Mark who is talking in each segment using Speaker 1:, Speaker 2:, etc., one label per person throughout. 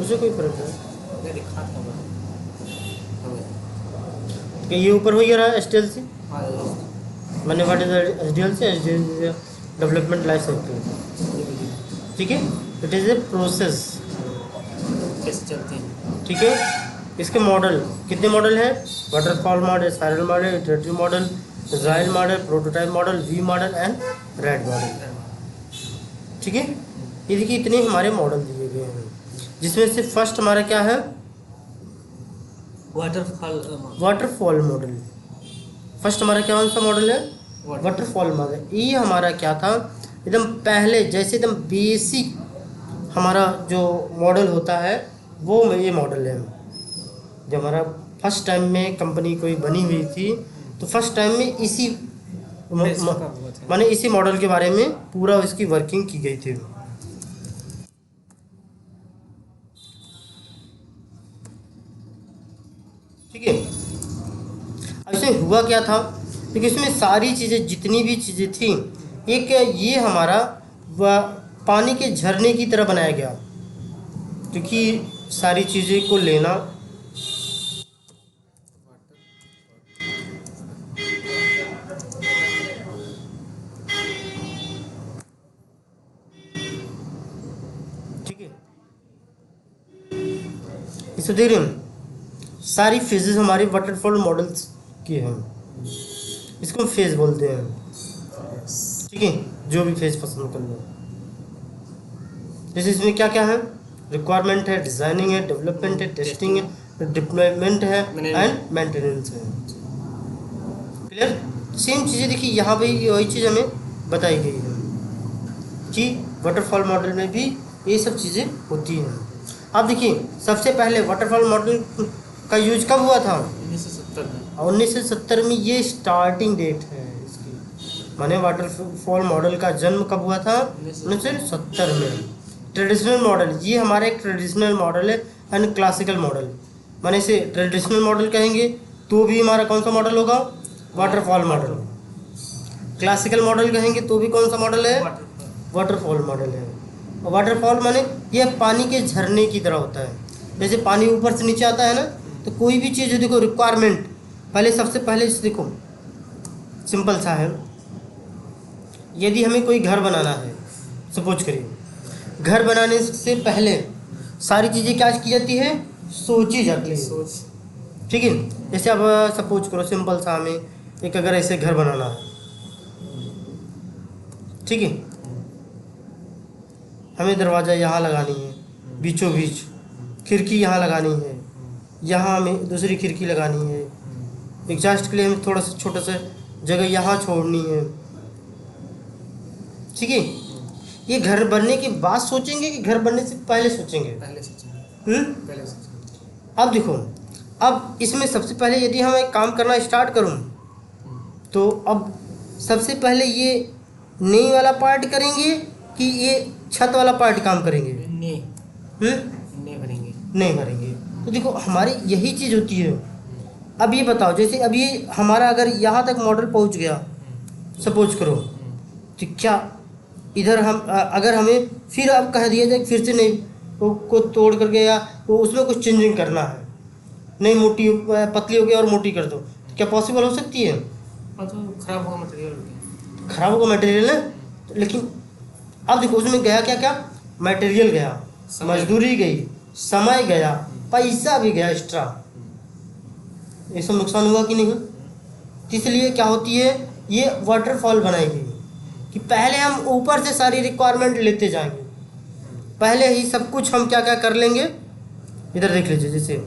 Speaker 1: उससे कोई फर्क नहीं।
Speaker 2: ये दिखा था
Speaker 1: कि ये ऊपर हो ही रहा है SDLC,
Speaker 2: हाँ
Speaker 1: मैंने what is SDLC development life cycle, ठीक है। इट इज़ ए प्रोसेस,
Speaker 2: कैसे चलती है।
Speaker 1: ठीक है। इसके मॉडल कितने मॉडल हैं? Waterfall model, spiral model, iterative model, Israel model, prototype model, V model and RAD model, ठीक है। ये देखिए इतने हमारे मॉडल दिए गए हैं, जिसमें से फर्स्ट हमारा क्या है? Waterfall model. फर्स्ट हमारा क्या कौन सा मॉडल है? Waterfall model. ये हमारा क्या था, एकदम पहले जैसे एकदम बेसिक हमारा जो मॉडल होता है वो ये मॉडल है। जब हमारा फर्स्ट टाइम में कंपनी कोई बनी हुई थी तो फर्स्ट टाइम में इसी माने इसी मॉडल के बारे में पूरा इसकी वर्किंग की गई थी। ठीक है। अब इसमें हुआ क्या था, क्योंकि इसमें सारी चीज़ें जितनी भी चीज़ें थी, एक ये हमारा पानी के झरने की तरह बनाया गया, क्योंकि सारी चीज़ें को लेना ठीक है। इसे देख रहे हैं, सारी फेजेस हमारे वाटरफॉल मॉडल्स की हैं, इसको हम फेज बोलते हैं, ठीक है। जो भी फेज पसंद कर लो। जैसे इसमें क्या क्या है? रिक्वायरमेंट है, डिज़ाइनिंग है, डेवलपमेंट है, टेस्टिंग है, डिप्लॉयमेंट है एंड मेंटेनेंस है। क्लियर? सेम चीज़ें देखिए यहाँ पे वही चीज़ हमें बताई गई है कि वाटरफॉल मॉडल में भी ये सब चीज़ें होती हैं। अब देखिए सबसे पहले वाटरफॉल मॉडल का यूज कब हुआ था?
Speaker 2: 1970 में।
Speaker 1: 1970 में ये स्टार्टिंग डेट है इसकी, माने वाटरफॉल मॉडल का जन्म कब हुआ था? 1970 में। ट्रेडिशनल मॉडल, ये हमारा एक ट्रेडिशनल मॉडल है एंड क्लासिकल मॉडल। माने इसे ट्रेडिशनल मॉडल कहेंगे तो भी हमारा कौन सा मॉडल होगा? Waterfall model. क्लासिकल मॉडल कहेंगे तो भी कौन सा मॉडल है? वाटरफॉल मॉडल है। और वाटरफॉल माने ये पानी के झरने की तरह होता है। जैसे पानी ऊपर से नीचे आता है ना, तो कोई भी चीज़ देखो रिक्वायरमेंट, पहले सबसे पहले देखो सिंपल सा है। यदि हमें कोई घर बनाना है, सपोज करिए, घर बनाने से पहले सारी चीज़ें क्या की जाती है? सोची जाती है, ठीक है। जैसे अब सपोज करो सिंपल सा हमें एक अगर ऐसे घर बनाना है, ठीक है। हमें दरवाज़ा यहाँ लगानी है बीचों बीच, खिड़की यहाँ लगानी है, यहाँ हमें दूसरी खिड़की लगानी है, एग्जॉस्ट के लिए हमें थोड़ा सा छोटा सा जगह यहाँ छोड़नी है, ठीक है। ये घर बनने के बाद सोचेंगे कि घर बनने से पहले सोचेंगे?
Speaker 2: पहले सोचेंगे।
Speaker 1: अब देखो, अब इसमें सबसे पहले यदि हम एक काम करना स्टार्ट करूँ तो अब सबसे पहले ये नींव वाला पार्ट करेंगे कि ये छत वाला पार्ट काम करेंगे?
Speaker 2: नहीं भरेंगे।
Speaker 1: नहीं भरेंगे। तो देखो हमारी यही चीज़ होती है। अब ये बताओ, जैसे अब ये हमारा अगर यहाँ तक मॉडल पहुँच गया सपोज करो, तो क्या इधर हम अगर हमें फिर अब कह दिया जाए फिर से नहीं को तोड़ करके या वो उसमें कुछ चेंजिंग करना है, नहीं मोटी पतली हो गई और मोटी कर दो, तो क्या पॉसिबल हो सकती है?
Speaker 2: तो खराब होगा मटेरियल,
Speaker 1: खराब होगा मटेरियल है। लेकिन अब देखो उसमें गया क्या क्या? मटेरियल गया, मजदूरी गई, समय गया, पैसा भी गया एक्स्ट्रा, ये सब नुकसान हुआ कि नहीं? इसलिए क्या होती है, ये वाटरफॉल बनाएगी कि पहले हम ऊपर से सारी रिक्वायरमेंट लेते जाएंगे, पहले ही सब कुछ हम क्या क्या कर लेंगे। इधर देख लीजिए, जैसे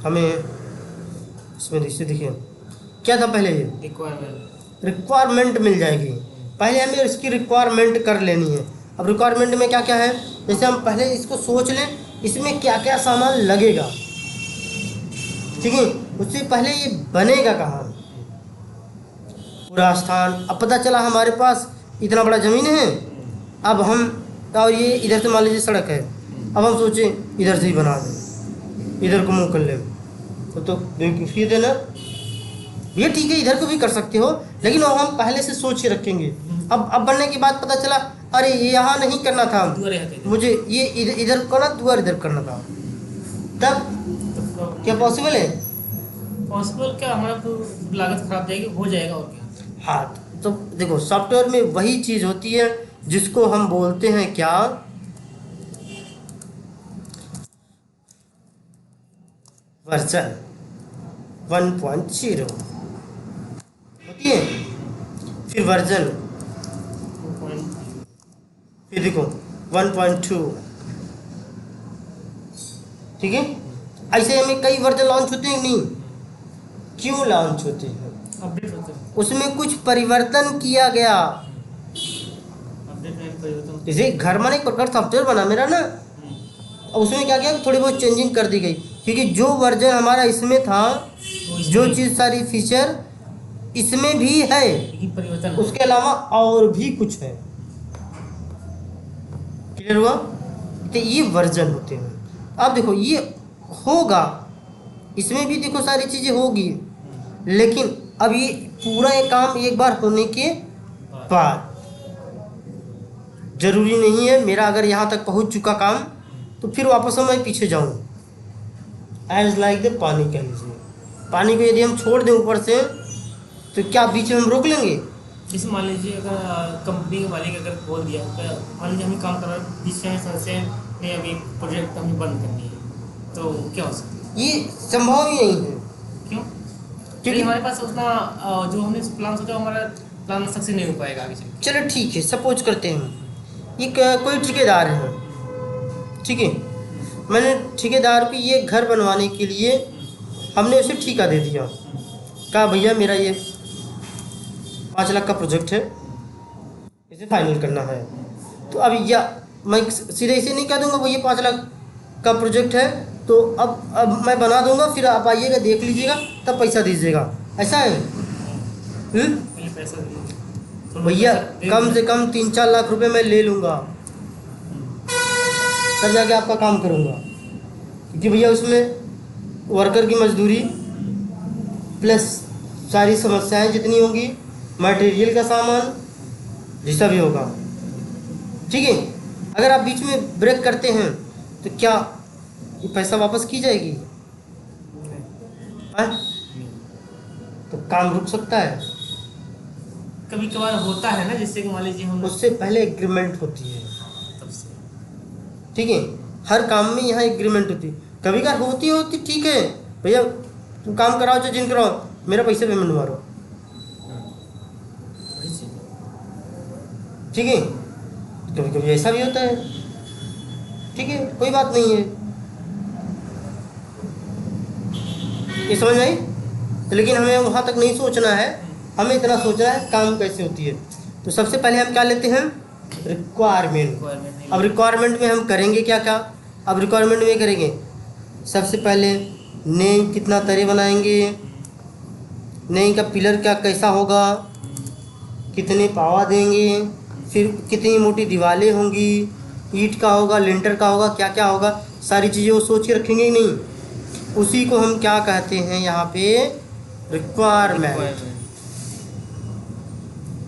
Speaker 1: हमें इसमें देखिए क्या था पहले, ये रिक्वायरमेंट मिल जाएगी, पहले हमें इसकी रिक्वायरमेंट कर लेनी है। अब रिक्वायरमेंट में क्या क्या है, जैसे हम पहले इसको सोच लें इसमें क्या क्या सामान लगेगा, ठीक है। उससे पहले ये बनेगा कहाँ, पूरा स्थान। अब पता चला हमारे पास इतना बड़ा ज़मीन है, अब हम और ये इधर से मान लीजिए सड़क है, अब हम सोचें इधर से ही बना दें, इधर को मुँह कर लें, तो बेवकूफ़ी देना। ये ठीक है, इधर को भी कर सकते हो, लेकिन वो हम पहले से सोच के रखेंगे अब बनने के बाद पता चला अरे ये यहाँ नहीं करना था,
Speaker 2: दुआ रहते थे।
Speaker 1: मुझे ये इधर करना, दुआ इधर करना था, तब
Speaker 2: तो
Speaker 1: क्या पॉसिबल है?
Speaker 2: पॉसिबल क्या, हमारा तो लागत खराब जाएगी, हो जाएगा और क्या।
Speaker 1: हाँ, तो देखो सॉफ्टवेयर में वही चीज़ होती है जिसको हम बोलते हैं क्या, वर्जन 1.0 होती है, फिर वर्जन, फिर देखो 1.2, ठीक है। ऐसे हमें कई वर्जन लॉन्च होते हैं, नहीं क्यों लॉन्च होते हैं?
Speaker 2: अपडेट होते हैं,
Speaker 1: उसमें कुछ परिवर्तन किया गया।
Speaker 2: अपडेट में परिवर्तन।
Speaker 1: जैसे घर में एक प्रकार सॉफ्टवेयर बना मेरा ना, और उसमें क्या किया, थोड़ी बहुत चेंजिंग कर दी गई, क्योंकि जो वर्जन हमारा इसमें था, जो चीज़ सारी फीचर इसमें भी है,
Speaker 2: लेकिन परिवर्तन
Speaker 1: उसके अलावा और भी कुछ है। क्लियर हुआ? तो ये वर्जन होते हैं। अब देखो ये होगा, इसमें भी देखो सारी चीज़ें होगी, लेकिन अब ये पूरा ये काम एक बार होने के बाद, जरूरी नहीं है मेरा अगर यहाँ तक पहुँच चुका काम तो फिर वापस मैं पीछे जाऊँ। एज लाइक द पानी कह लीजिए, पानी को यदि हम छोड़ दें ऊपर से तो क्या बीच में हम रोक लेंगे?
Speaker 2: जैसे मान लीजिए अगर कंपनी के मालिक अगर बोल दिया, तो मान लीजिए हमें काम कर रहा है, बीच में संशय ने अभी प्रोजेक्ट हमें बंद कर दिया, तो क्या हो सकता है?
Speaker 1: ये संभव ही नहीं है।
Speaker 2: क्यों?
Speaker 1: क्योंकि
Speaker 2: क्योंकि हमारे पास उतना जो हमने प्लान सोचा हमारा प्लान सक्सेस नहीं हो पाएगा आगे चल के।
Speaker 1: चलो ठीक है, सपोज करते हैं ये कोई ठेकेदार है, ठीक है, मैंने ठेकेदार को ये घर बनवाने के लिए हमने उसे ठेका दे दिया, कहा भैया मेरा ये 5 लाख का प्रोजेक्ट है, इसे फाइनल करना है। तो अब या मैं सीधे इसे नहीं कह दूंगा वो ये 5 लाख का प्रोजेक्ट है, तो अब मैं बना दूंगा, फिर आप आइएगा देख लीजिएगा तब पैसा दीजिएगा, ऐसा है?
Speaker 2: पहले पैसा देंगे, थोड़ा
Speaker 1: भैया
Speaker 2: पैसा दे
Speaker 1: कम से
Speaker 2: देंगे।
Speaker 1: कम 3-4 लाख रुपए मैं ले लूँगा, तब जाके आपका काम करूँगा, क्योंकि भैया उसमें वर्कर की मजदूरी प्लस सारी समस्याएं जितनी होंगी, मटेरियल का सामान जैसा भी होगा, ठीक है। अगर आप बीच में ब्रेक करते हैं तो क्या ये पैसा वापस की जाएगी? हाँ? तो काम रुक सकता है।
Speaker 2: कभी कभार होता है ना, जिससे कि मान लीजिए हम
Speaker 1: उससे पहले एग्रीमेंट होती है,
Speaker 2: तब से
Speaker 1: ठीक है। हर काम में यहाँ एग्रीमेंट होती है, कभी कभार होती ठीक है भैया तुम काम कराओ चाहे जिन कराओ, मेरा पैसे पेमेंट मारो,
Speaker 2: वही चीज़।
Speaker 1: ठीक है। कभी कभी ऐसा भी होता है, ठीक है, कोई बात नहीं है, ये समझ आई। लेकिन हमें वहाँ तक नहीं सोचना है, हमें इतना सोचना है काम कैसे होती है। तो सबसे पहले हम क्या लेते हैं? रिक्वायरमेंट। अब रिक्वायरमेंट में हम करेंगे क्या क्या? अब रिक्वायरमेंट में करेंगे सबसे पहले नेम कितना तरे बनाएंगे, नेम का पिलर क्या कैसा होगा, कितने पावा देंगे, फिर कितनी मोटी दीवारें होंगी, ईंट का होगा, लिंटर का होगा, क्या क्या होगा, सारी चीज़ें वो सोच के रखेंगे ही नहीं। उसी को हम क्या कहते हैं यहाँ पे? रिक्वायरमेंट।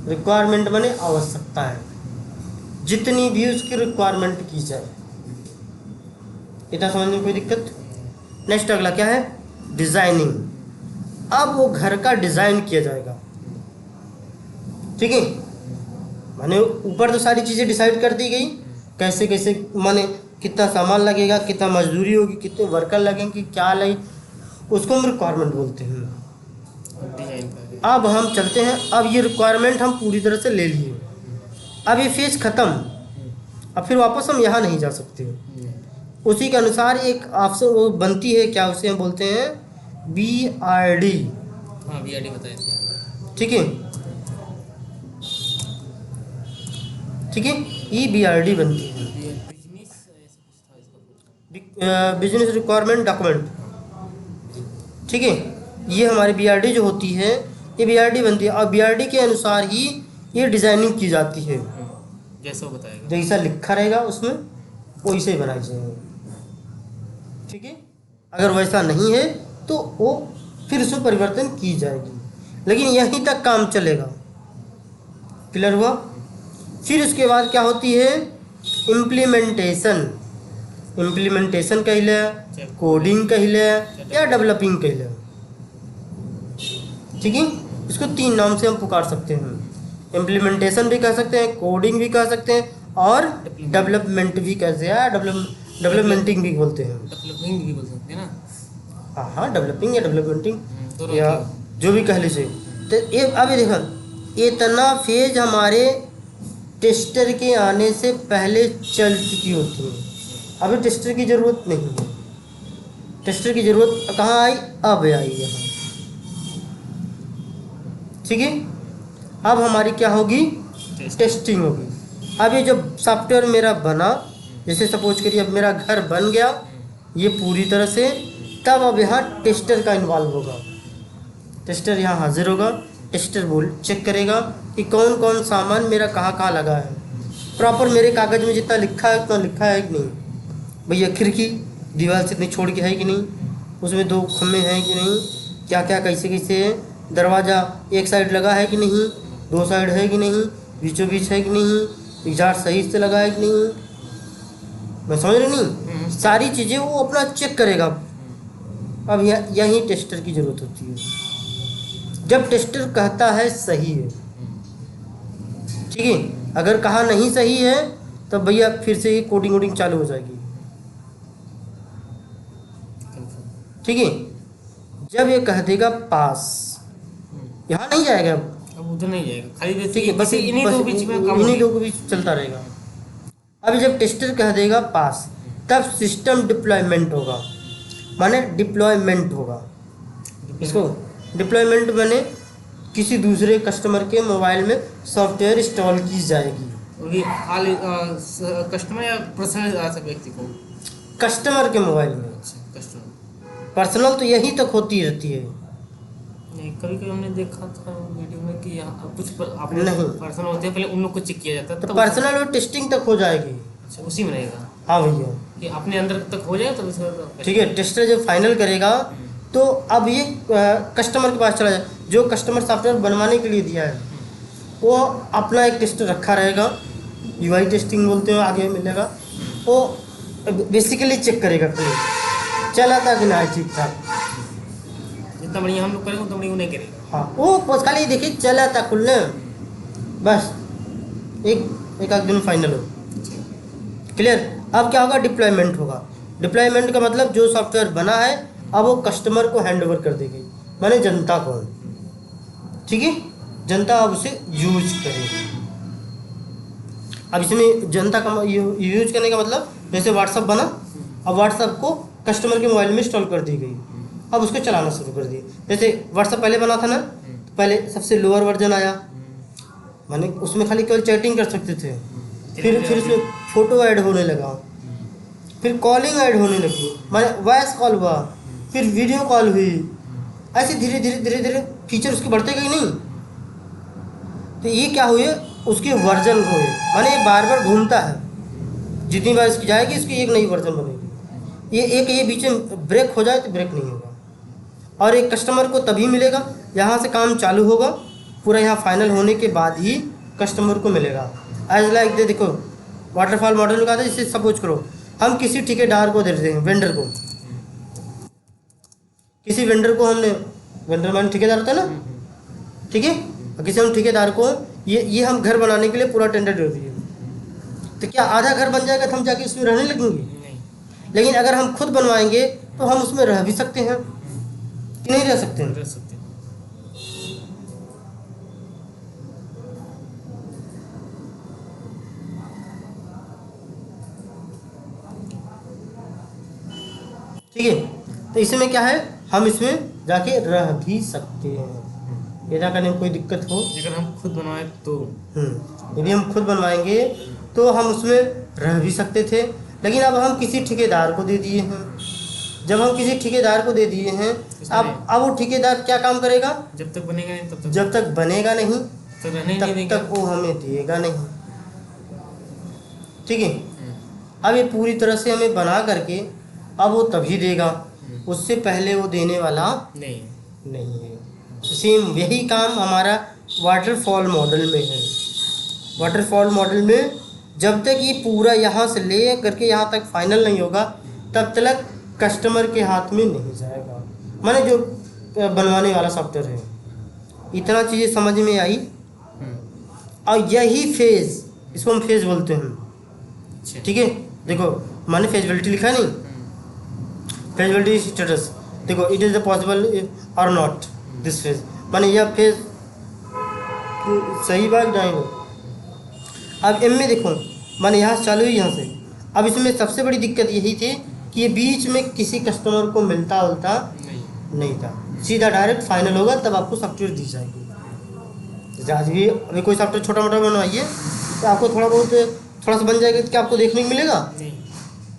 Speaker 1: रिक्वायरमेंट माने आवश्यकता है, जितनी भी उसकी रिक्वायरमेंट की जाए। इतना समझने में कोई दिक्कत? नेक्स्ट अगला क्या है? डिज़ाइनिंग। अब वो घर का डिज़ाइन किया जाएगा, ठीक है। माने ऊपर तो सारी चीज़ें डिसाइड कर दी गई, कैसे कैसे, माने कितना सामान लगेगा, कितना मजदूरी होगी, कितने वर्कर लगेंगे, क्या लगे, उसको हम रिक्वायरमेंट बोलते हैं।
Speaker 2: डिजाइन का
Speaker 1: अब हम चलते हैं, अब ये रिक्वायरमेंट हम पूरी तरह से ले लिए, अब ये फेज ख़त्म, अब फिर वापस हम यहाँ नहीं जा सकते। उसी के अनुसार एक ऑप्शन वो बनती है, क्या उसे हम बोलते हैं? BRD,
Speaker 2: हाँ BRD बताए थे।
Speaker 1: ठीक है, ठीक है, EBRD बनती है,
Speaker 2: बिजनेस ऐसा कुछ था इसका।
Speaker 1: बिजनेस रिक्वायरमेंट डॉक्यूमेंट, ठीक है। ये हमारी BRD जो होती है, ये BRD बनती है, और BRD के अनुसार ही ये डिज़ाइनिंग की जाती है,
Speaker 2: जैसा वो बताएगा।
Speaker 1: जैसा लिखा रहेगा उसमें वैसे ही बनाई जाएगी, ठीक है। अगर वैसा नहीं है तो वो फिर उसमें परिवर्तन की जाएगी, लेकिन यहीं तक काम चलेगा। क्लियर हुआ? फिर उसके बाद क्या होती है, इम्प्लीमेंटेशन। इम्प्लीमेंटेशन कहले, कोडिंग कहले या डेवलपिंग कहले, ठीक है। इसको 3 नाम से हम पुकार सकते हैं। इम्प्लीमेंटेशन भी कह सकते हैं, कोडिंग भी कह सकते हैं और डेवलपमेंट भी कहते हैं, डेवलपमेंटिंग भी बोलते हैं।
Speaker 2: डेवलपिंग भी बोल सकते हैं ना।
Speaker 1: हाँ हाँ, डेवलपिंग या डेवलपमेंटिंग
Speaker 2: दोनों
Speaker 1: या जो भी कह लीजिए। तो ये अभी देखो, इतना फेज हमारे टेस्टर के आने से पहले चल चुकी होती है। अभी टेस्टर की ज़रूरत नहीं है। टेस्टर की ज़रूरत कहाँ आई, अब आई यहाँ, ठीक है। अब हमारी क्या होगी, टेस्टिंग होगी। अब ये जब सॉफ्टवेयर मेरा बना, जैसे सपोज करिए अब मेरा घर बन गया ये पूरी तरह से, तब अब यहाँ टेस्टर का इन्वॉल्व होगा। टेस्टर यहाँ हाजिर होगा। टेस्टर चेक करेगा कि कौन कौन सामान मेरा कहाँ कहाँ लगा है, प्रॉपर मेरे कागज़ में जितना लिखा है उतना लिखा है कि नहीं। भैया खिड़की दीवार से इतनी छोड़ के है कि नहीं, उसमें 2 खम्भे हैं कि नहीं, क्या क्या कैसे कैसे है, दरवाज़ा एक साइड लगा है कि नहीं, 2 साइड है कि नहीं, बीचों बीच है कि नहीं, एग्जॉस्ट सही से लगा है कि नहीं। मैं समझ रही नहीं, सारी चीज़ें वो अपना चेक करेगा। अब यही टेस्टर की ज़रूरत होती है। जब टेस्टर कहता है सही है, ठीक है, अगर कहा नहीं सही है तो भैया फिर से ये कोडिंग वोडिंग चालू हो जाएगी, ठीक है। जब ये कह देगा पास, यहाँ नहीं जाएगा,
Speaker 2: अब उधर नहीं जाएगा, खाली
Speaker 1: ठीक है, बस
Speaker 2: इन्हीं दो बीच में काम
Speaker 1: इन्हीं दो के बीच चलता रहेगा। अभी जब टेस्टर कह देगा पास, तब सिस्टम डिप्लॉयमेंट होगा, माने डिप्लॉयमेंट होगा। इसको डिप्लॉयमेंट माने किसी दूसरे कस्टमर के मोबाइल में सॉफ्टवेयर इंस्टॉल की जाएगी।
Speaker 2: कस्टमर या पर्सनल व्यक्ति को,
Speaker 1: कस्टमर के मोबाइल में।
Speaker 2: कस्टमर,
Speaker 1: पर्सनल तो यहीं तक होती रहती है।
Speaker 2: नहीं, कभी कभी हमने देखा था वीडियो में कि यहाँ कुछ आपने
Speaker 1: नहीं,
Speaker 2: पर्सनल होते हैं, पहले उन लोग को चेक किया जाता है,
Speaker 1: तो पर्सनल और टेस्टिंग तक हो जाएगी।
Speaker 2: अच्छा, उसी में रहेगा।
Speaker 1: हाँ भैया,
Speaker 2: कि अपने अंदर तक हो जाए तो
Speaker 1: ठीक है। टेस्टर जब फाइनल करेगा तो अब ये कस्टमर के पास चला जाए, जो कस्टमर सॉफ्टवेयर बनवाने के लिए दिया है वो अपना एक टेस्टर रखा रहेगा, यूआई टेस्टिंग बोलते हैं, आगे मिलेगा। वो बेसिकली चेक करेगा कि चला था कि ना ठीक ठाक।
Speaker 2: जितना बढ़िया हम लोग करेंगे उतना बढ़िया वो नहीं करेगा।
Speaker 1: हाँ, वो खाली देखिए चला था खुलने, बस एक आध दिन फाइनल हो, क्लियर। अब क्या होगा, डिप्लॉयमेंट होगा। डिप्लॉयमेंट का मतलब जो सॉफ्टवेयर बना है अब वो कस्टमर को हैंड ओवर कर देगी, माने जनता को, ठीक है। जनता अब उसे यूज करेगी। अब इसमें जनता का यूज करने का मतलब, जैसे व्हाट्सअप बना, अब व्हाट्सअप को कस्टमर के मोबाइल में इंस्टॉल कर दी गई, अब उसको चलाना शुरू कर दिए। जैसे व्हाट्सअप पहले बना था ना, तो पहले सबसे लोअर वर्जन आया, माने उसमें खाली केवल चैटिंग कर सकते थे। फिर उसमें फ़ोटो ऐड होने लगा, फिर कॉलिंग ऐड होने लगी, माने वॉइस कॉल हुआ, फिर वीडियो कॉल हुई, ऐसे धीरे धीरे फीचर उसके बढ़ते गए नहीं। तो ये क्या हुए, उसके वर्जन हुए, माने ये बार बार घूमता है, जितनी बार इसकी जाएगी इसकी एक नई वर्जन बनेगी। ये बीच में ब्रेक हो जाए तो ब्रेक नहीं होगा, और एक कस्टमर को तभी मिलेगा, यहाँ से काम चालू होगा, पूरा यहाँ फाइनल होने के बाद ही कस्टमर को मिलेगा। एज लाइक दे, देखो वाटरफॉल मॉडल का था, जिससे सपोज करो हम किसी ठेकेदार को दे देते हैं, वेंडर को, किसी वेंडर को हमने, वेंडर मान ठेकेदार होता है ना, ठीक है, किसी हम ठेकेदार को ये हम घर बनाने के लिए पूरा टेंडर दे दिए, तो क्या आधा घर बन जाएगा तो हम जाके उसमें रहने लगेंगे?
Speaker 2: नहीं।
Speaker 1: लेकिन अगर हम खुद बनवाएंगे तो हम उसमें रह भी सकते हैं कि नहीं रह सकते हैं?
Speaker 2: रह सकते हैं।
Speaker 1: ठीक है, तो इसमें क्या है, हम इसमें जाके रह भी सकते हैं, ऐसा करने में कोई दिक्कत हो।
Speaker 2: अगर हम खुद बनवाएं तो
Speaker 1: यदि हम खुद बनवाएंगे तो हम उसमें रह भी सकते थे, लेकिन अब हम किसी ठेकेदार को दे दिए हैं। जब हम किसी ठेकेदार को दे दिए हैं, अब वो ठेकेदार क्या काम करेगा?
Speaker 2: जब तक बनेगा नहीं तब तक,
Speaker 1: जब तक बनेगा नहीं
Speaker 2: तो रहने
Speaker 1: तब
Speaker 2: नहीं देंगे।
Speaker 1: तक वो हमें देगा नहीं, ठीक है। अब ये पूरी तरह से हमें बना करके अब वो तभी देगा, उससे पहले वो देने वाला
Speaker 2: नहीं
Speaker 1: है। सेम यही काम हमारा वाटरफॉल मॉडल में है। वाटरफॉल मॉडल में जब तक ये पूरा यहाँ से ले करके यहाँ तक फाइनल नहीं होगा तब तक कस्टमर के हाथ में नहीं जाएगा, माने जो बनवाने वाला सॉफ्टवेयर है। इतना चीज़ें समझ में आई। और यही फेज़, इसको हम फेज़ बोलते हैं, ठीक है। देखो माने फेजिबिलिटी लिखा है नहीं, फेजिबिलिटी स्टेटस, देखो इट इज़ द पॉसिबल और नॉट दिस फेज, माने यह फेज सही बात नहीं हो। अब एम में देखो माने यहाँ से चालू हुई यहाँ से। अब इसमें सबसे बड़ी दिक्कत यही थी कि ये बीच में किसी कस्टमर को मिलता नहीं था, सीधा डायरेक्ट फाइनल होगा तब आपको सॉफ्टवेयर दी जाएगी। जैसे आज भी अभी कोई सॉफ्टवेयर छोटा मोटा बनवाइए तो आपको थोड़ा सा बन जाएगा, क्या आपको देखने को मिलेगा?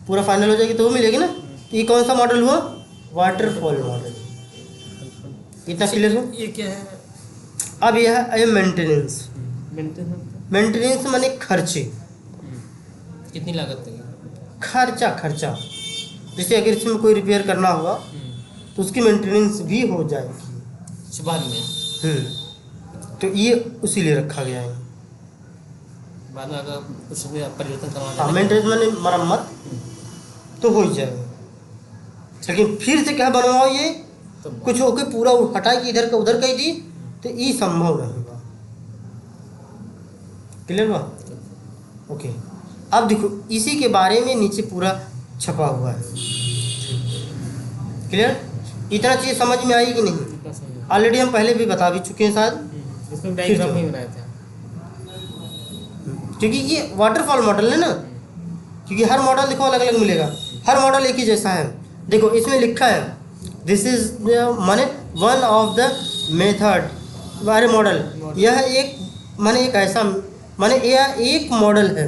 Speaker 1: पूरा फाइनल हो जाएगी तो वो मिलेगी ना। तो ये कौन सा मॉडल हुआ? Waterfall model. इतना क्लियर है?
Speaker 2: ये क्या है?
Speaker 1: अब यह है मेंटेनेंस। मेंटेनेंस माने खर्चे,
Speaker 2: कितनी लागत है?
Speaker 1: खर्चा जैसे अगर इसमें कोई रिपेयर करना हुआ तो उसकी मेंटेनेंस भी हो जाएगी
Speaker 2: बाद में।
Speaker 1: तो ये उसी लिए रखा गया है।
Speaker 2: बाद में अगर कुछ भी परिवर्तन करवाना
Speaker 1: हाँ, मेंटेनेंस माने मरम्मत तो हो ही जाएगा, लेकिन फिर से क्या बनवाओ ये
Speaker 2: तो
Speaker 1: कुछ होके पूरा हटा के इधर का उधर कर दी तो ये संभव नहीं होगा। क्लियर हुआ? ओके। अब देखो इसी के बारे में नीचे पूरा छपा हुआ है। क्लियर? इतना चीज़ समझ में आई कि नहीं? ऑलरेडी हम पहले भी बता भी चुके हैं शायद,
Speaker 2: इसमें डायग्राम नहीं बनाए थे
Speaker 1: क्योंकि ये वाटरफॉल मॉडल है ना, क्योंकि हर मॉडल देखो अलग अलग मिलेगा, हर मॉडल एक ही जैसा है। देखो इसमें लिखा है दिस इज माने वन ऑफ द मेथड वाले मॉडल। यह एक माने एक ऐसा माने यह एक मॉडल है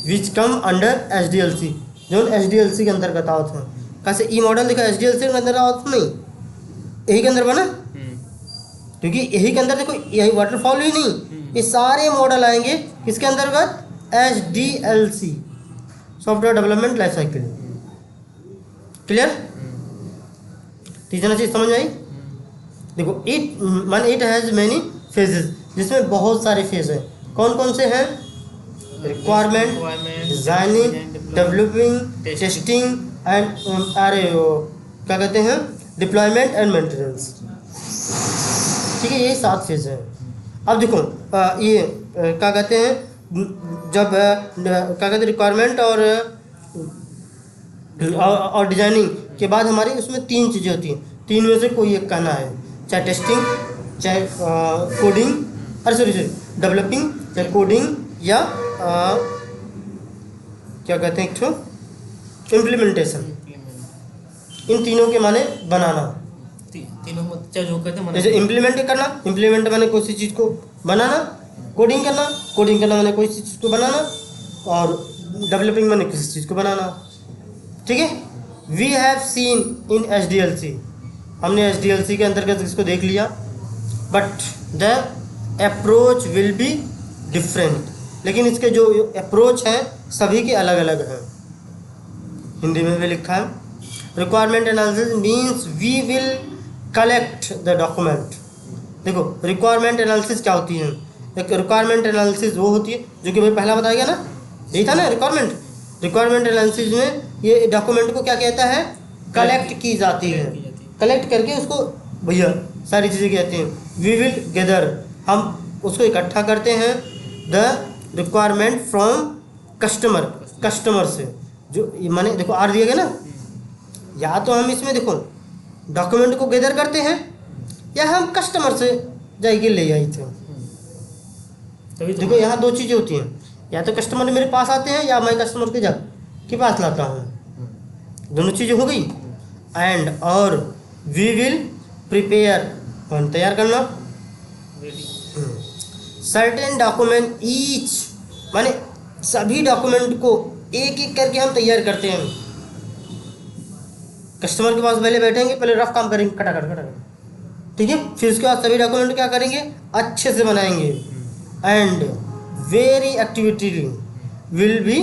Speaker 1: विच कम अंडर SDLC, जो SDLC के अंतर्गत आवत है। कैसे ई मॉडल देखो SDLC के अंदर आवत नहीं, यही के अंदर बना, क्योंकि यही के अंदर देखो यही वाटरफॉल ही नहीं, ये सारे मॉडल आएंगे किसके अंतर्गत? SDLC, software development life cycle. Clear? तीसरा चीज समझ आई? देखो इट हैज़ मैनी फेजेस, जिसमें बहुत सारे फेज हैं। कौन कौन से हैं? Requirement, designing, developing, testing and क्या कहते हैं, डिप्लॉयमेंट एंड मेंटेनेंस। ठीक है, ये 7 फेज हैं। अब देखो ये क्या कहते हैं, जब क्या कहते हैं रिक्वायरमेंट और डिजाइनिंग के बाद हमारी उसमें 3 चीज़ें होती हैं, 3 में से कोई एक कहना है, चाहे टेस्टिंग, चाहे कोडिंग, सॉरी डेवलपिंग, चाहे कोडिंग या क्या कहते हैं इम्प्लीमेंटेशन। इन तीनों के माने बनाना,
Speaker 2: तीनों जो कहते हैं
Speaker 1: जैसे इम्प्लीमेंट करना, इम्प्लीमेंट माने कोई सी चीज़ को बनाना, कोडिंग करना माने कोई सी चीज़ को बनाना, और डेवलपिंग माने किसी चीज़ को बनाना। ठीक है, we have seen in SDLC, हमने SDLC के अंतर्गत इसको देख लिया, but the approach will be different, लेकिन इसके जो अप्रोच हैं सभी के अलग अलग हैं। हिंदी में भी लिखा है, requirement analysis means we will collect the document. देखो रिक्वायरमेंट एनालिसिस क्या होती है? एक रिक्वायरमेंट एनालिसिस वो होती है जो कि भाई पहला बताया गया ना, यही था ना रिक्वायरमेंट एनालिसिस में ये डॉक्यूमेंट को क्या कहता है, कलेक्ट की जाती है, कलेक्ट करके उसको भैया सारी चीज़ें कहते हैं। वी विल गैदर, हम उसको इकट्ठा करते हैं, द रिक्वायरमेंट फ्रॉम कस्टमर से, जो माने देखो आर दिया गया ना, या तो हम इसमें देखो डॉक्यूमेंट को गैदर करते हैं या हम कस्टमर से जाइए ले आई थे। देखो यहाँ 2 चीज़ें होती हैं, या तो कस्टमर मेरे पास आते हैं या मैं कस्टमर के पास लाता हूँ, दोनों चीज़ें हो गई। एंड और वी विल प्रिपेयर, तैयार करना, सर्टेन डॉक्यूमेंट ईच, माने सभी डॉक्यूमेंट को एक एक करके हम तैयार करते हैं। कस्टमर के पास पहले बैठेंगे, पहले रफ काम करेंगे, कटा, ठीक है, फिर उसके बाद सभी डॉक्यूमेंट क्या करेंगे, अच्छे से बनाएंगे। And very activity will be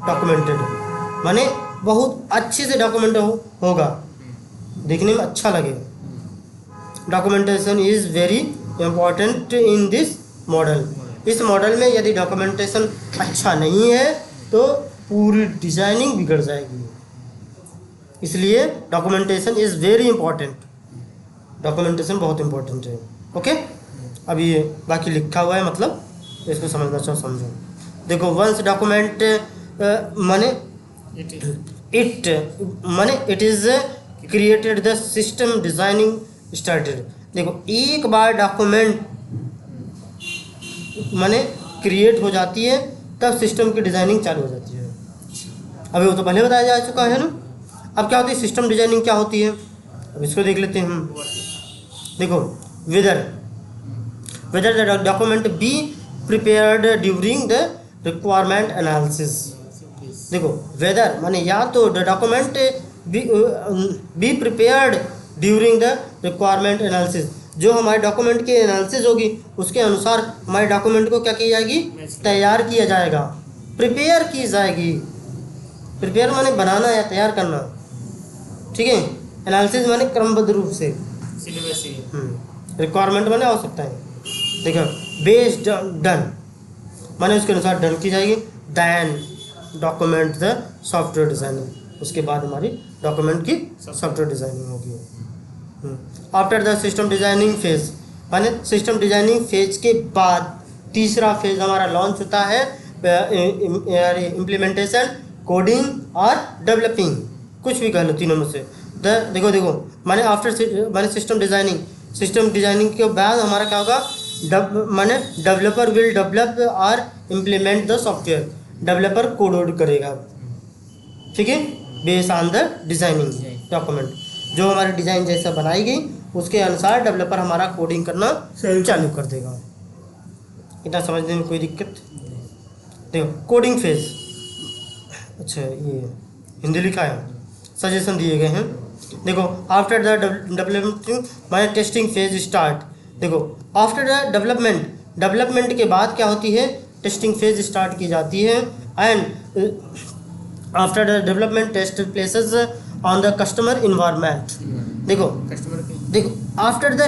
Speaker 1: documented, माने बहुत अच्छे से डॉक्यूमेंट होगा, देखने में अच्छा लगेगा। Documentation is very important in this model, इस मॉडल में यदि डॉक्यूमेंटेशन अच्छा नहीं है तो पूरी डिजाइनिंग बिगड़ जाएगी। इसलिए documentation is very important, documentation बहुत इंपॉर्टेंट है। ओके, अब ये बाकी लिखा हुआ है, मतलब इसको समझना चाहो समझो। देखो, वंस डॉक्यूमेंट माने इट माने it is created the system designing started. देखो, एक बार डॉक्यूमेंट माने क्रिएट हो जाती है तब सिस्टम की डिज़ाइनिंग चालू हो जाती है। अभी वो तो पहले बताया जा चुका है ना। अब क्या होती है सिस्टम डिज़ाइनिंग, क्या होती है, अब इसको देख लेते हैं हम। देखो, whether the document be prepared during the requirement analysis. देखो, वेदर माने या तो the document be prepared during the requirement analysis, जो हमारे डॉक्यूमेंट की एनालिसिस होगी उसके अनुसार हमारे डॉक्यूमेंट को क्या की जाएगी, तैयार किया जाएगा, प्रिपेयर की जाएगी। प्रिपेयर माने बनाना या तैयार करना, ठीक है। एनालिसिस माने क्रमबद्ध रूप से, रिक्वायरमेंट माने आवश्यकता है। देखो, बेस्ड डन माने उसके अनुसार डन की जाएगी। Then document the software designing, उसके बाद हमारी डॉक्यूमेंट की सॉफ्टवेयर डिज़ाइनिंग होगी। After the system designing phase माने सिस्टम डिज़ाइनिंग फेज के बाद तीसरा फेज हमारा लॉन्च होता है, इम्प्लीमेंटेशन, कोडिंग और डेवलपिंग, कुछ भी कह लो तीनों में से। देखो माने आफ्टर माने सिस्टम डिज़ाइनिंग के बाद हमारा क्या होगा, माने डेवलपर विल डेवलप और implement the software, developer code करेगा, ठीक है, based on the designing document. जो हमारी डिज़ाइन जैसा बनाई गई उसके अनुसार डेवलपर हमारा कोडिंग करना चालू कर देगा। इतना समझने में कोई दिक्कत? देखो, कोडिंग फेज, अच्छा ये हिंदी लिखा है, सजेशन दिए गए हैं। देखो, आफ्टर द डेवलपमेंट माने टेस्टिंग फेज स्टार्ट। देखो, आफ्टर द डेवलपमेंट के बाद क्या होती है, टेस्टिंग फेज स्टार्ट की जाती है। And after the development test places on the customer environment. देखो आफ्टर द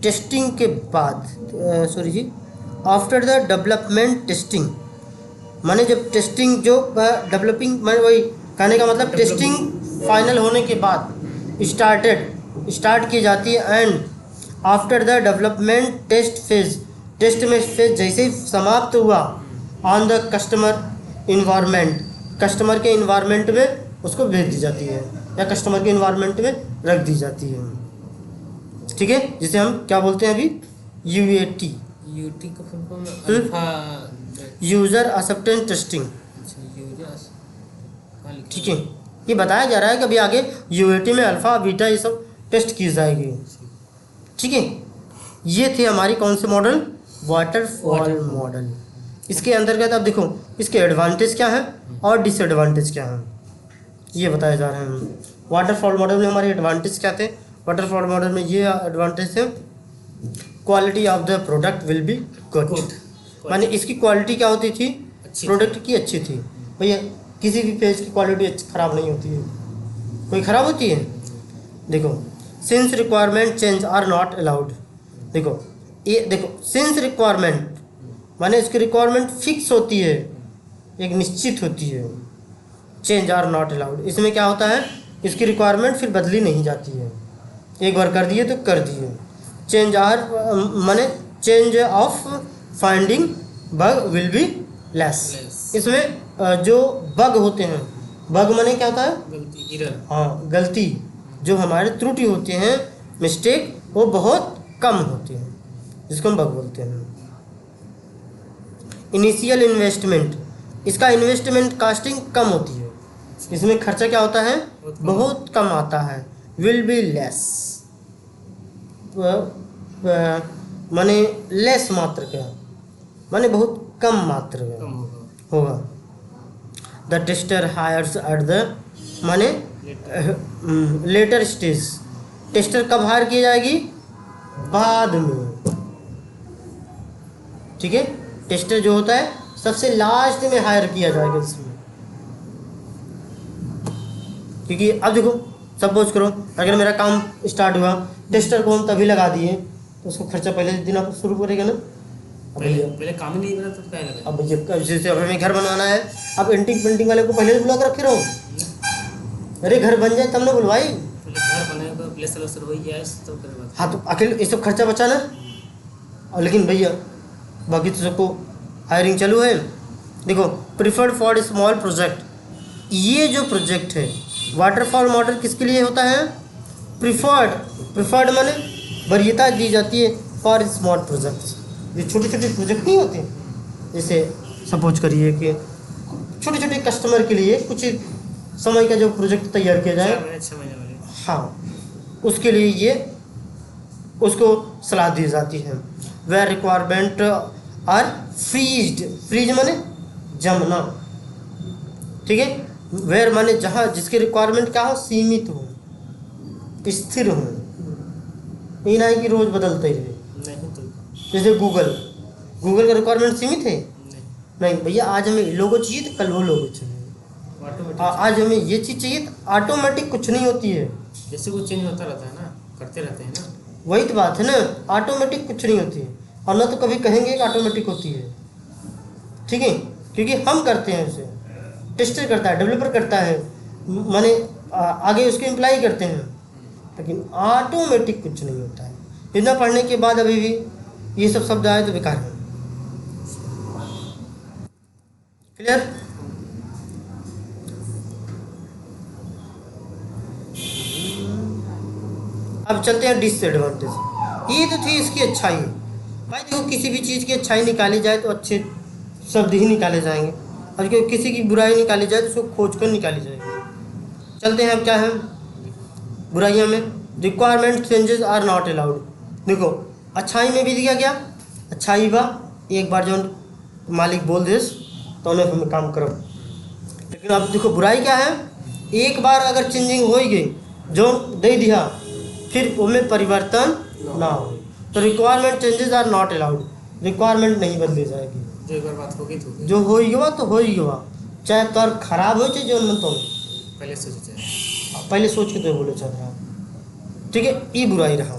Speaker 1: टेस्टिंग के बाद आफ्टर द डेवलपमेंट टेस्टिंग माने जब टेस्टिंग जो डेवलपिंग माने वही कहने का मतलब टेस्टिंग फाइनल होने के बाद स्टार्ट की जाती है। And after the development test में फेज जैसे ही समाप्त हुआ, on the customer environment, customer के इन्वायरमेंट में उसको भेज दी जाती है या कस्टमर के इन्वायरमेंट में रख दी जाती है, ठीक है, जिसे हम क्या बोलते हैं अभी, यूएटी,
Speaker 2: का full form alpha
Speaker 1: user acceptance testing, ठीक है। ये बताया जा रहा है कि अभी आगे यूएटी में अल्फ़ा बीटा ये सब टेस्ट की जाएगी, ठीक है। ये थे हमारी कौन से मॉडल, वाटरफॉल मॉडल। इसके अंतर्गत अब देखो इसके एडवांटेज क्या हैं और डिसएडवांटेज क्या हैं, ये बताए जा रहे हैं। वाटरफॉल मॉडल में हमारे एडवांटेज क्या थे, वाटरफॉल मॉडल में ये एडवांटेज है, quality of the product will be good, माने इसकी क्वालिटी क्या होती थी, प्रोडक्ट की अच्छी थी। भैया किसी भी पेज की क्वालिटी ख़राब नहीं होती है, कोई ख़राब होती है। देखो, since requirement change are not allowed. देखो सिंस रिक्वायरमेंट माने इसकी रिक्वायरमेंट फिक्स होती है, एक निश्चित होती है, चेंज आर नॉट अलाउड, इसमें क्या होता है, इसकी रिक्वायरमेंट फिर बदली नहीं जाती है, एक बार कर दिए तो कर दिए। चेंज आर माने change of finding bug will be less, इसमें जो बग होते हैं, बग माने क्या होता है,
Speaker 2: गलती, एरर,
Speaker 1: हाँ गलती, जो हमारे त्रुटि होते हैं, मिस्टेक, वो बहुत कम होती हैं, जिसको हम बग बोलते हैं। इनिशियल इन्वेस्टमेंट, इसका इन्वेस्टमेंट कास्टिंग कम होती है, इसमें खर्चा क्या होता है, बहुत कम आता है। विल बी लेस माने लेस मात्र का माने बहुत कम मात्र का होगा। The tester hires at the माने लेटर स्टेज, टेस्टर कब हायर की जाएगी, बाद में, ठीक है। टेस्टर जो होता है सबसे लास्ट में हायर किया जाएगा इसमें, क्योंकि अब देखो सपोज करो अगर मेरा काम स्टार्ट हुआ, टेस्टर को हम तभी लगा दिए तो उसको खर्चा पहले से देना शुरू करेगा ना, अब
Speaker 2: पहले
Speaker 1: भैया
Speaker 2: पहले काम ही नहीं बना तो क्या लगा।
Speaker 1: अब भैया जैसे अब हमें घर बनवाना है, अब एंटीक पेंटिंग वाले को पहले से बुला कर रखे रहो, अरे घर बन जाए तब ना बुलवाई।
Speaker 2: पहले घर बनेगा, प्लेस्टर वस्टर हो गया तो फिर बात।
Speaker 1: हाँ तो अकेले ये सब खर्चा बचाना। और लेकिन भैया बाकी तो सबको हायरिंग चालू है। देखो प्रिफर्ड फॉर स्मॉल प्रोजेक्ट, ये जो प्रोजेक्ट है वाटरफॉल मॉडल किसके लिए होता है? प्रिफर्ड माने वरीयता दी जाती है फॉर स्मॉल प्रोजेक्ट्स। ये छोटे छोटे प्रोजेक्ट नहीं होते, जैसे सपोज करिए कि छोटे छोटे कस्टमर के लिए कुछ समय का जो प्रोजेक्ट तैयार किया जाए,
Speaker 2: 6 महीने वाले।
Speaker 1: हाँ उसके लिए ये उसको सलाह दी जाती है। वेयर रिक्वायरमेंट आर फ्रीज माने जमना, ठीक है। वेयर माने जहाँ जिसके रिक्वायरमेंट क्या हो, सीमित हो, स्थिर हो, ये नहीं कि रोज बदलते ही रहे।
Speaker 2: नहीं तो
Speaker 1: जैसे गूगल का रिक्वायरमेंट सीमित है नहीं भैया, आज हमें लोगो चाहिए तो कल वो लोगो चाहिए,
Speaker 2: ऑटोमेटिक
Speaker 1: आज हमें ये चीज़ चाहिए तो ऑटोमेटिक कुछ नहीं होती है।
Speaker 2: जैसे कुछ चेंज होता रहता है ना, करते रहते हैं ना।
Speaker 1: वही तो बात है ना, ऑटोमेटिक कुछ नहीं होती है, और ना तो कभी कहेंगे कि ऑटोमेटिक होती है, ठीक है, क्योंकि हम करते हैं उसे, टेस्टर करता है, डेवलपर करता है, माने आगे उसके एम्प्लॉय करते हैं, लेकिन ऑटोमेटिक कुछ नहीं होता है। इतना पढ़ने के बाद अभी भी ये सब शब्द आए तो बेकार है। क्लियर? अब चलते हैं डिसएडवांटेज। ये तो थी इसकी अच्छाई। भाई देखो किसी भी चीज़ की अच्छाई निकाली जाए तो अच्छे शब्द ही निकाले जाएंगे, और किसी की बुराई निकाली जाए तो उसको खोज कर निकाली जाएगी। चलते हैं अब क्या है बुराइयाँ में। Requirement changes are not allowed. देखो अच्छाई में भी दिया गया, अच्छाई बा एक बार जो मालिक बोल देस तो उन्हें हमें काम करो, लेकिन अब देखो बुराई क्या है, एक बार अगर चेंजिंग हो ही गई जो दे दिया फिर उनमें परिवर्तन ना हो, तो requirement changes are not allowed, requirement नहीं बदली जाएगी।
Speaker 2: जो एक बार बात होगी तो
Speaker 1: जो हो ही गवा तो हो ही गवा, चाहे तौर खराब हो चाहे जो न तो
Speaker 2: पहले से सोचा है।
Speaker 1: पहले सोच के तो बोले चल रहा, ठीक है। ये बुराई रहा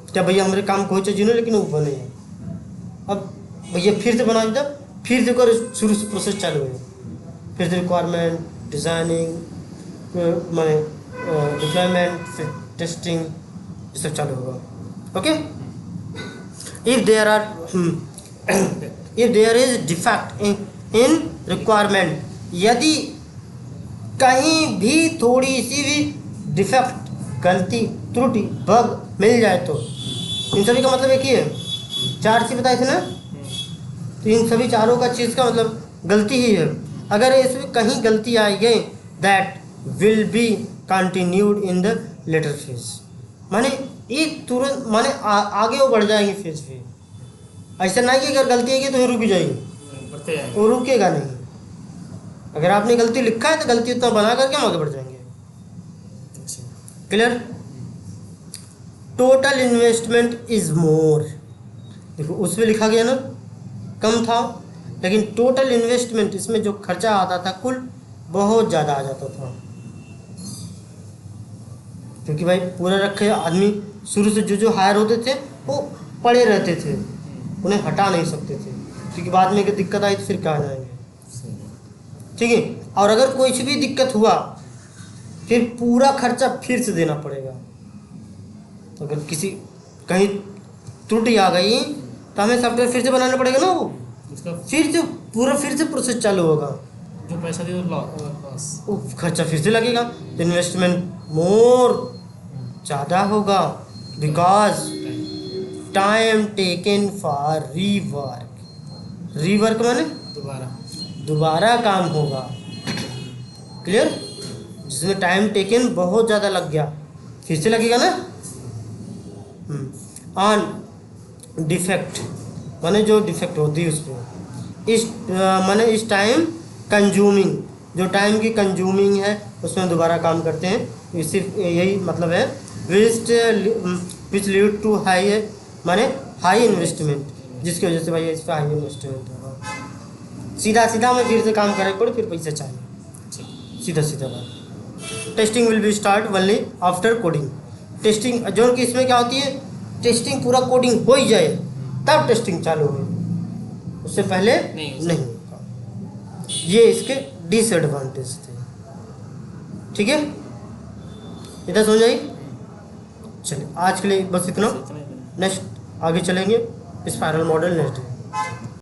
Speaker 1: क्या भैया हमारे काम को चाहिए लेकिन वो बने हैं, अब भैया फिर से बना दिया, फिर से कर शुरू से प्रोसेस चालू है, फिर से रिक्वायरमेंट डिज़ाइनिंग माने डिप्लॉयमेंट फिर टेस्टिंग ये सब चालू होगा। Okay, if there is defect in requirement, यदि कहीं भी थोड़ी सी भी डिफेक्ट गलती त्रुटि बग मिल जाए तो, इन सभी का मतलब एक ही है, 4 चीज़ बताए थे ना, तो इन सभी चारों का चीज़ का मतलब गलती ही है। अगर इसमें कहीं गलती आई गई that will be continued in the later phase, माने ये तुरंत माने आगे वो बढ़ जाएंगे फेज पे। ऐसा नहीं कि अगर गलती आएगी तो ये रुक जाएगी,
Speaker 2: बढ़ते जाएंगे।
Speaker 1: वो रुकेगा नहीं। अगर आपने गलती लिखा है तो गलती उतना बना करके हम आगे बढ़ जाएंगे।
Speaker 2: अच्छा,
Speaker 1: clear? Total investment is more, देखो उसमें लिखा गया ना कम था, लेकिन टोटल इन्वेस्टमेंट इसमें जो खर्चा आता था कुल बहुत ज़्यादा आ जाता था, क्योंकि भाई पूरा रखे आदमी शुरू से जो हायर होते थे वो पड़े रहते थे, उन्हें हटा नहीं सकते थे, क्योंकि बाद में अगर दिक्कत आई तो फिर कहाँ जाएंगे, ठीक है। और अगर कोई भी दिक्कत हुआ फिर पूरा खर्चा फिर से देना पड़ेगा। तो अगर किसी कहीं त्रुटि आ गई तो हमें सॉफ्टवेयर फिर से बनाना पड़ेगा ना, वो
Speaker 2: उसका
Speaker 1: फिर से पूरा फिर से प्रोसेस चालू होगा,
Speaker 2: जो पैसा दिया वो लॉस।
Speaker 1: वो खर्चा फिर से लगेगा, तो इन्वेस्टमेंट मोर ज़्यादा होगा, because time taken for rework माने दोबारा काम होगा। क्लियर? जिसमें टाइम टेकन बहुत ज़्यादा लग गया फिर से लगेगा ना। ऑन डिफेक्ट माने जो डिफेक्ट होती है उसमें, इस माने इस टाइम कंज्यूमिंग, जो टाइम की कंज्यूमिंग है उसमें दोबारा काम करते हैं, ये सिर्फ यही मतलब है। विच लीड टू हाई माने हाई इन्वेस्टमेंट, जिसकी वजह से भाई इस पर हाई इन्वेस्टमेंट होगा। सीधा सीधा हमें फिर से काम करे पड़े फिर पैसा चाहिए, सीधा सीधा बात। Testing will be start only after coding. Testing जो कि इसमें क्या होती है, टेस्टिंग पूरा कोडिंग हो ही जाए तब टेस्टिंग चालू हुई, उससे पहले
Speaker 2: नहीं
Speaker 1: नहीं होगा। ये इसके डिसएडवांटेज थे। ठीक है, इधर समझ आई। चलिए आज के लिए बस इतना। नेक्स्ट आगे चलेंगे स्पाइरल मॉडल नेक्स्ट।